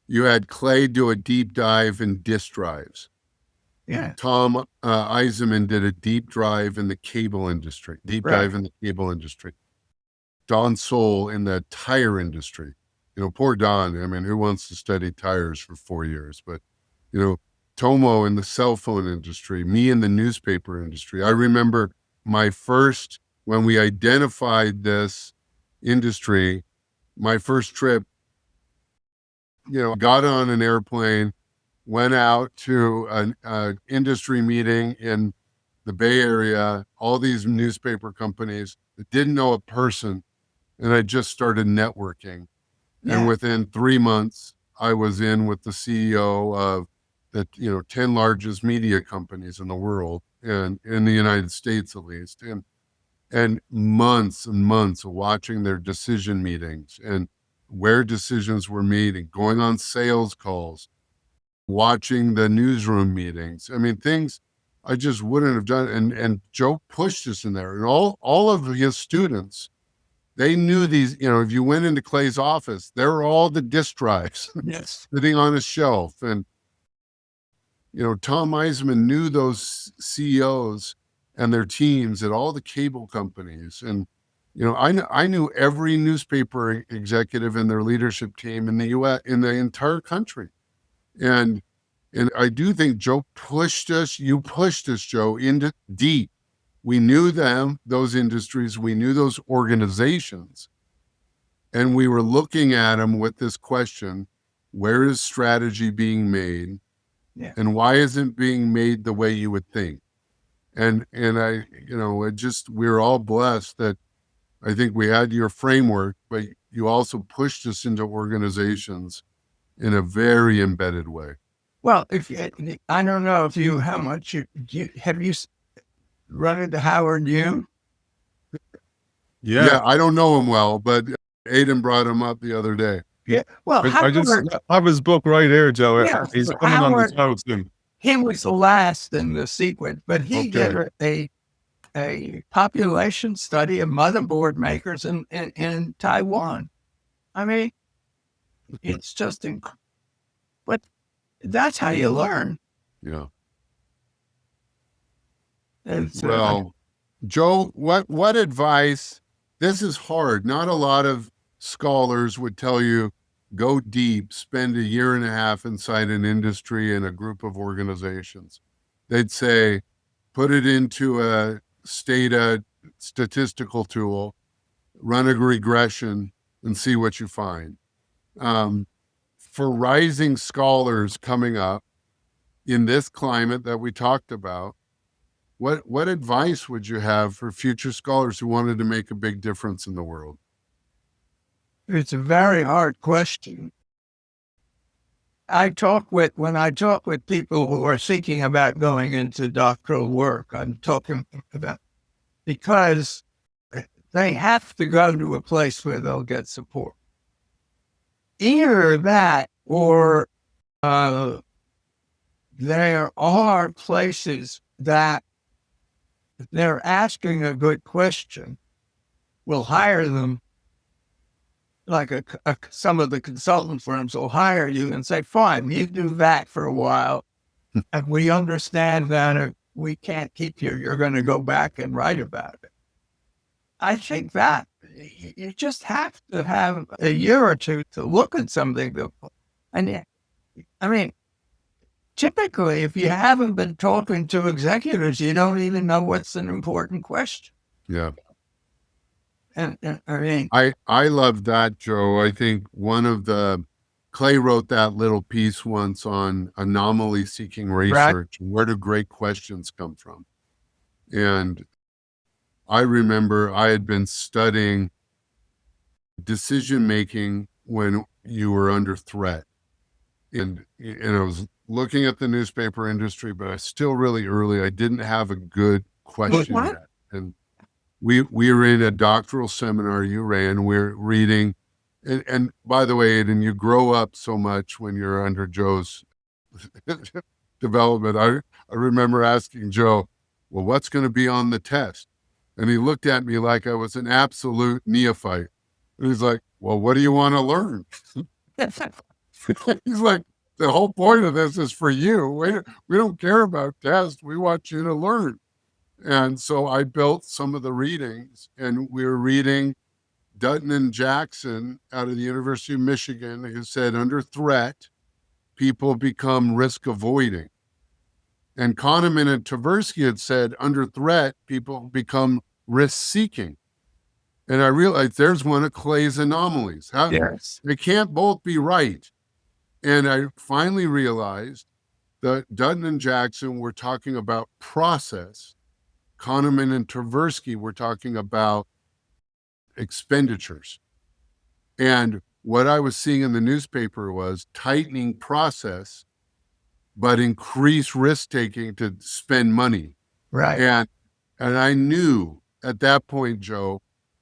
[SPEAKER 2] You had Clay do a deep dive in disk drives.
[SPEAKER 3] Yeah.
[SPEAKER 2] Tom Eisenman did a deep dive in the cable industry, dive in the cable industry. Don Soul in the tire industry. Poor Don. I mean, who wants to study tires for 4 years? But, Tomo in the cell phone industry, me in the newspaper industry. I remember when we identified this industry, my first trip, got on an airplane, went out to an industry meeting in the Bay Area, all these newspaper companies that didn't know a person. And I just started networking. Yeah. And within 3 months, I was in with the CEO of the 10 largest media companies in the world, and in the United States at least, and months and months of watching their decision meetings and where decisions were made and going on sales calls, watching the newsroom meetings. I mean, things I just wouldn't have done. And Joe pushed us in there, and all of his students, they knew these, if you went into Clay's office, there were all the disk drives sitting on a shelf. And, Tom Eisenman knew those CEOs and their teams at all the cable companies. And, I knew every newspaper executive and their leadership team in the U.S., in the entire country. And I do think Joe pushed us, you pushed us, Joe, into deep. We knew them, those industries, we knew those organizations, and we were looking at them with this question: where is strategy being made? Yeah. And why isn't it being made the way you would think? And I, we're all blessed that I think we had your framework, but you also pushed us into organizations in a very embedded way.
[SPEAKER 3] Well, I don't know how much have you run into Howard Hume?
[SPEAKER 2] Yeah, I don't know him well, but Aidan brought him up the other day.
[SPEAKER 3] Yeah, well,
[SPEAKER 1] I just have his book right here, Joe.
[SPEAKER 3] Yeah,
[SPEAKER 1] he's coming on the house soon.
[SPEAKER 3] He was the last in the sequence, but he did a population study of motherboard makers in Taiwan. I mean, it's just incredible. But that's how you learn.
[SPEAKER 2] Yeah. Well, Joe, what advice? This is hard. Not a lot of scholars would tell you go deep, spend a year and a half inside an industry and a group of organizations. They'd say, put it into a statistical tool, run a regression, and see what you find. For rising scholars coming up in this climate that we talked about, what advice would you have for future scholars who wanted to make a big difference in the world?
[SPEAKER 3] It's a very hard question. when I talk with people who are thinking about going into doctoral work, I'm talking about because they have to go to a place where they'll get support. Either that or there are places that they're asking a good question, will hire them, like some of the consultant firms will hire you and say, fine, you do that for a while, and we understand that if we can't keep you, you're going to go back and write about it. I think that you just have to have a year or two to look at something. And I mean, typically, if you haven't been talking to executives, you don't even know what's an important question.
[SPEAKER 2] Yeah.
[SPEAKER 3] And I mean,
[SPEAKER 2] I love that, Joe. I think Clay wrote that little piece once on anomaly seeking research. Right. Where do great questions come from? And I remember I had been studying decision making when you were under threat. And I was looking at the newspaper industry, but I was still really early. I didn't have a good question yet. And we were in a doctoral seminar you ran. We're reading, and by the way, Aidan, you grow up so much when you're under Joe's development. I remember asking Joe, well, what's going to be on the test? And he looked at me like I was an absolute neophyte. And he's like, well, what do you want to learn? He's like, the whole point of this is for you. We don't care about tests. We want you to learn. And so I built some of the readings, and we were reading Dutton and Jackson out of the University of Michigan, who said, under threat, people become risk avoiding. And Kahneman and Tversky had said, under threat, people become risk seeking. And I realized there's one of Clay's anomalies.
[SPEAKER 3] Yes.
[SPEAKER 2] They can't both be right. And I finally realized that Dutton and Jackson were talking about process. Kahneman and Tversky were talking about expenditures. And what I was seeing in the newspaper was tightening process, but increased risk-taking to spend money.
[SPEAKER 3] Right.
[SPEAKER 2] And I knew at that point, Joe,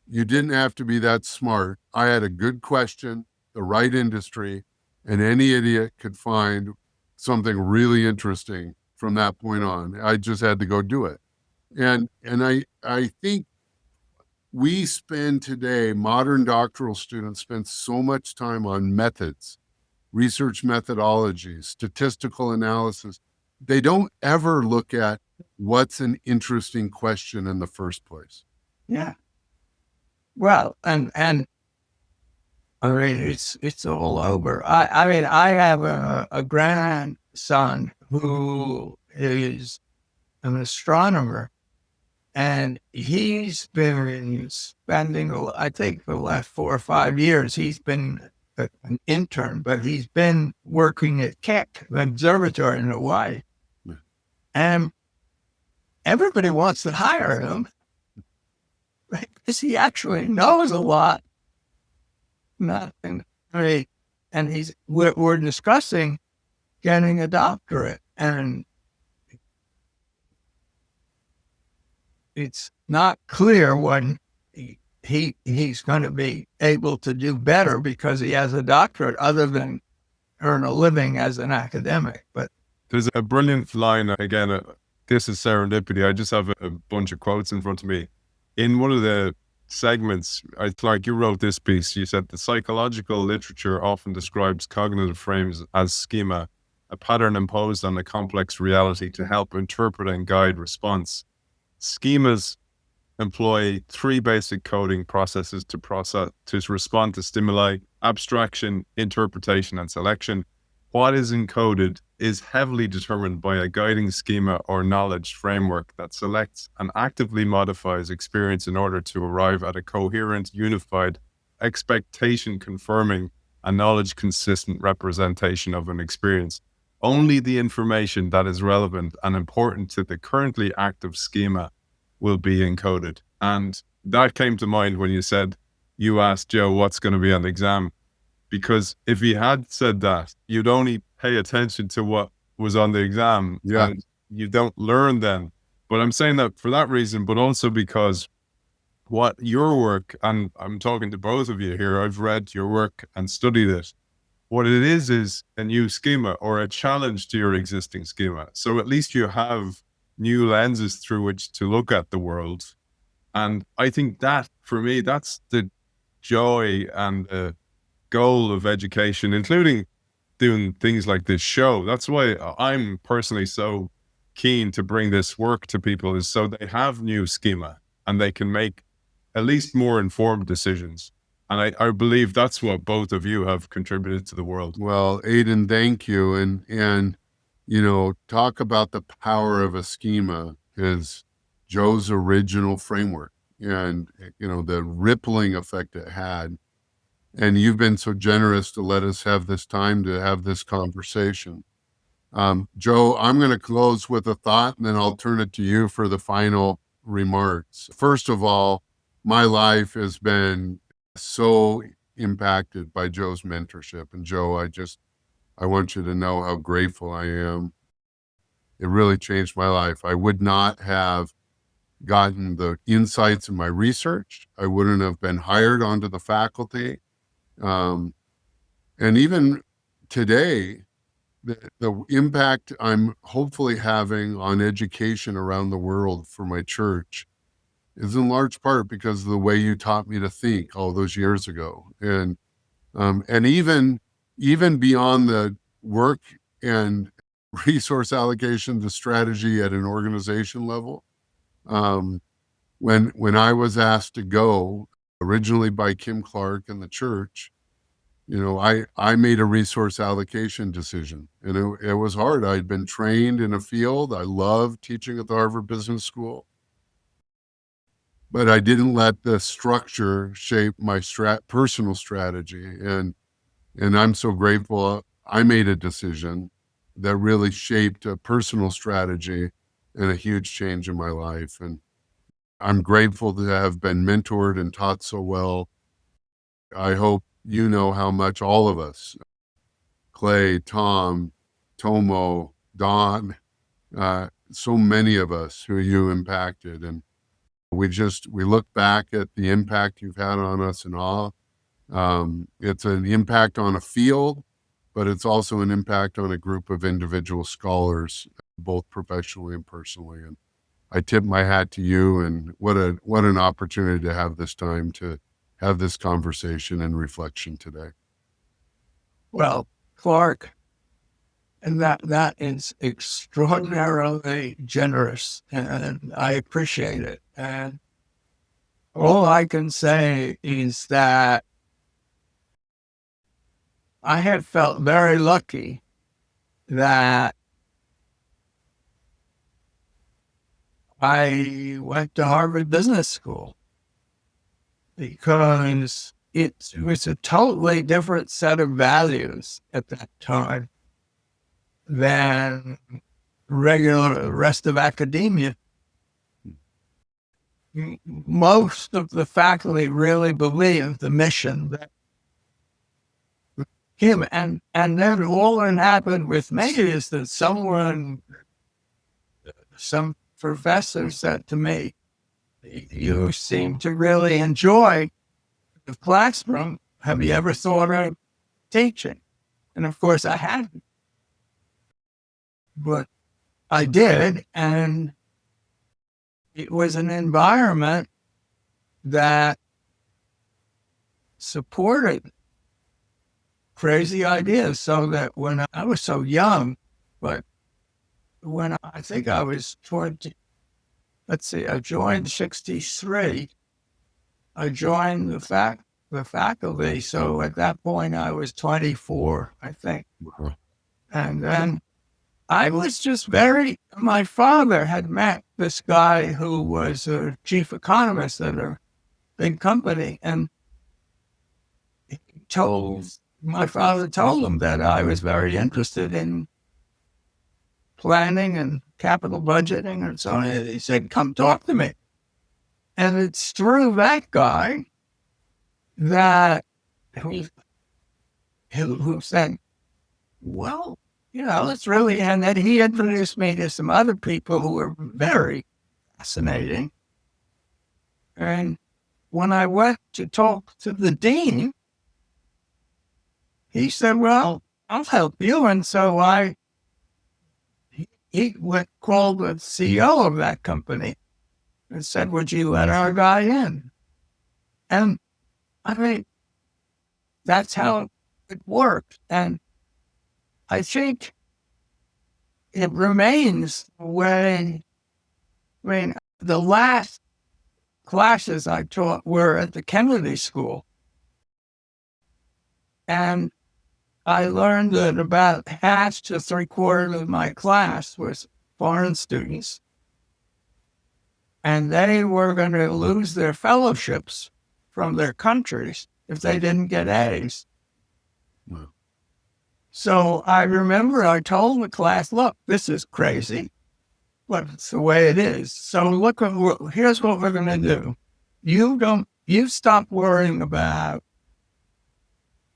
[SPEAKER 2] you didn't have to be that smart. I had a good question, the right industry, and any idiot could find something really interesting from that point on. I just had to go do it. And I think we spend today, modern doctoral students spend so much time on methods, research methodologies, statistical analysis. They don't ever look at what's an interesting question in the first place.
[SPEAKER 3] Yeah. Well, and I mean, it's all over. I mean, I have a grandson who is an astronomer, and he's been spending, I think, the last 4 or 5 years, he's been an intern, but he's been working at Keck, the observatory in Hawaii. And everybody wants to hire him because he actually knows a lot. Nothing. I mean, and we're discussing getting a doctorate, and it's not clear when he's going to be able to do better because he has a doctorate, other than earn a living as an academic. But
[SPEAKER 1] there's a brilliant line again. This is serendipity. I just have a bunch of quotes in front of me. In one of the segments, Clark, you wrote this piece. You said the psychological literature often describes cognitive frames as schema, a pattern imposed on a complex reality to help interpret and guide response. Schemas employ 3 basic coding processes to respond to stimuli: abstraction, interpretation, and selection. What is encoded is heavily determined by a guiding schema or knowledge framework that selects and actively modifies experience in order to arrive at a coherent, unified, expectation-confirming, and knowledge-consistent representation of an experience. Only the information that is relevant and important to the currently active schema will be encoded. And that came to mind when you asked Joe what's going to be on the exam. Because if he had said that, you'd only pay attention to what was on the exam.
[SPEAKER 2] Yeah.
[SPEAKER 1] And you don't learn then. But I'm saying that for that reason, but also because what your work, and I'm talking to both of you here, I've read your work and studied it. What it is a new schema or a challenge to your existing schema. So at least you have new lenses through which to look at the world. And I think that, for me, that's the joy and the goal of education, including doing things like this show. That's why I'm personally so keen to bring this work to people, is so they have new schema and they can make at least more informed decisions. And I believe that's what both of you have contributed to the world.
[SPEAKER 2] Well, Aidan, thank you. And talk about the power of a schema is Joe's original framework and, the rippling effect it had. And you've been so generous to let us have this time to have this conversation. Joe, I'm going to close with a thought, and then I'll turn it to you for the final remarks. First of all, my life has been so impacted by Joe's mentorship. And Joe, I want you to know how grateful I am. It really changed my life. I would not have gotten the insights in my research. I wouldn't have been hired onto the faculty. And even today, the impact I'm hopefully having on education around the world for my church is in large part because of the way you taught me to think all those years ago. And even beyond the work and resource allocation, the strategy at an organization level, when I was asked to go originally by Kim Clark and the church, I made a resource allocation decision, and it was hard. I'd been trained in a field. I loved teaching at the Harvard Business School, but I didn't let the structure shape my personal strategy. And I'm so grateful I made a decision that really shaped a personal strategy and a huge change in my life. And I'm grateful to have been mentored and taught so well. I hope you know how much all of us, Clay, Tom, Tomo, Don, so many of us who you impacted. And we look back at the impact you've had on us in awe. It's an impact on a field, but it's also an impact on a group of individual scholars, both professionally and personally. And I tip my hat to you, and what an opportunity to have this time to have this conversation and reflection today.
[SPEAKER 3] Well, Clark, and that is extraordinarily generous, and I appreciate it. And all I can say is that I have felt very lucky that I went to Harvard Business School, because it was a totally different set of values at that time than regular rest of academia. Most of the faculty really believed the mission that him, and then all that happened with me is that some professor said to me, "You seem to really enjoy the classroom. Have you ever thought of teaching?" And of course I hadn't, but I did. And it was an environment that supported crazy ideas, so that when I was so young, but when I think I was 20, I joined 63. I joined the faculty. So at that point I was 24, I think. And then I was just my father had met this guy who was a chief economist at a big company, and my father told him that I was very interested in planning and capital budgeting and so on. He said, "Come talk to me." And it's through that guy that who said, "Well, it's really, and then he introduced me to some other people who were very fascinating. And when I went to talk to the dean, he said, well, I'll help you. And so he called the CEO of that company and said, would you let our guy in? And I mean, that's how it worked. And I think it remains when, the last classes I taught were at the Kennedy School. And I learned that about half to 3/4 of my class was foreign students. And they were going to lose their fellowships from their countries if they didn't get A's.
[SPEAKER 2] Wow.
[SPEAKER 3] So I remember I told the class, look, this is crazy, but it's the way it is. So here's what we're going to do. You stop worrying about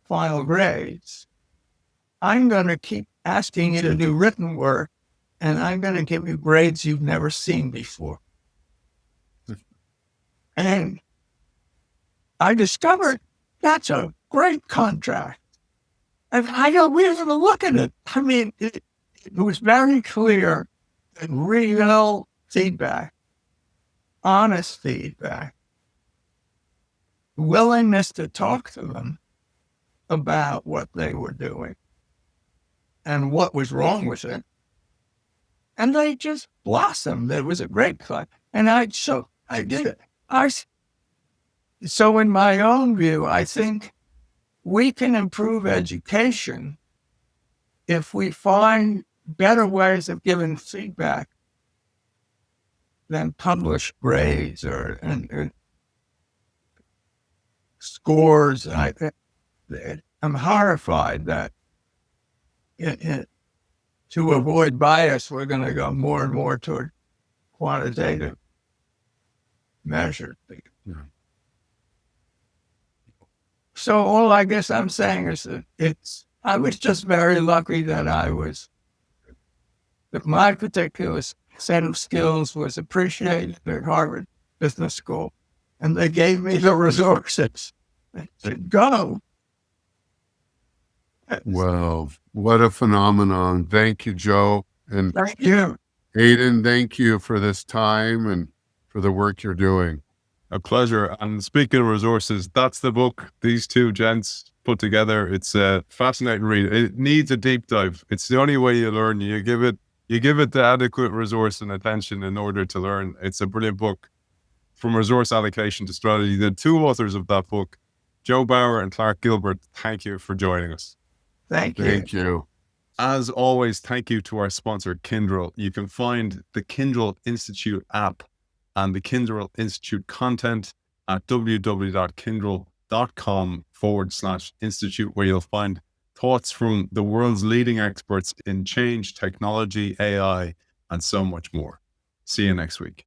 [SPEAKER 3] final grades. I'm going to keep asking you to do written work, and I'm going to give you grades you've never seen before. And I discovered that's a great contract. And I don't even look at it. I mean, it was very clear that real feedback, honest feedback, willingness to talk to them about what they were doing and what was wrong with it. And they just blossomed. It was a great class. And I did it. So in my own view, I think we can improve education if we find better ways of giving feedback than published grades or scores. I'm horrified that to avoid bias, we're going to go more and more toward quantitative measures.
[SPEAKER 2] Yeah.
[SPEAKER 3] So all I guess I'm saying is that I was just very lucky that that my particular set of skills was appreciated at Harvard Business School, and they gave me the resources to go.
[SPEAKER 2] Well, what a phenomenon. Thank you, Joe. And
[SPEAKER 3] Thank you.
[SPEAKER 2] Aidan, thank you for this time and for the work you're doing.
[SPEAKER 1] A pleasure. And speaking of resources, that's the book these two gents put together. It's a fascinating read. It needs a deep dive. It's the only way you learn. You give it the adequate resource and attention in order to learn. It's a brilliant book. From resource allocation to strategy. The two authors of that book, Joe Bauer and Clark Gilbert, thank you for joining us.
[SPEAKER 3] Thank you.
[SPEAKER 2] Thank you.
[SPEAKER 1] As always, thank you to our sponsor, Kyndryl. You can find the Kyndryl Institute app and the Kyndryl Institute content at www.kyndryl.com/institute, where you'll find thoughts from the world's leading experts in change, technology, AI, and so much more. See you next week.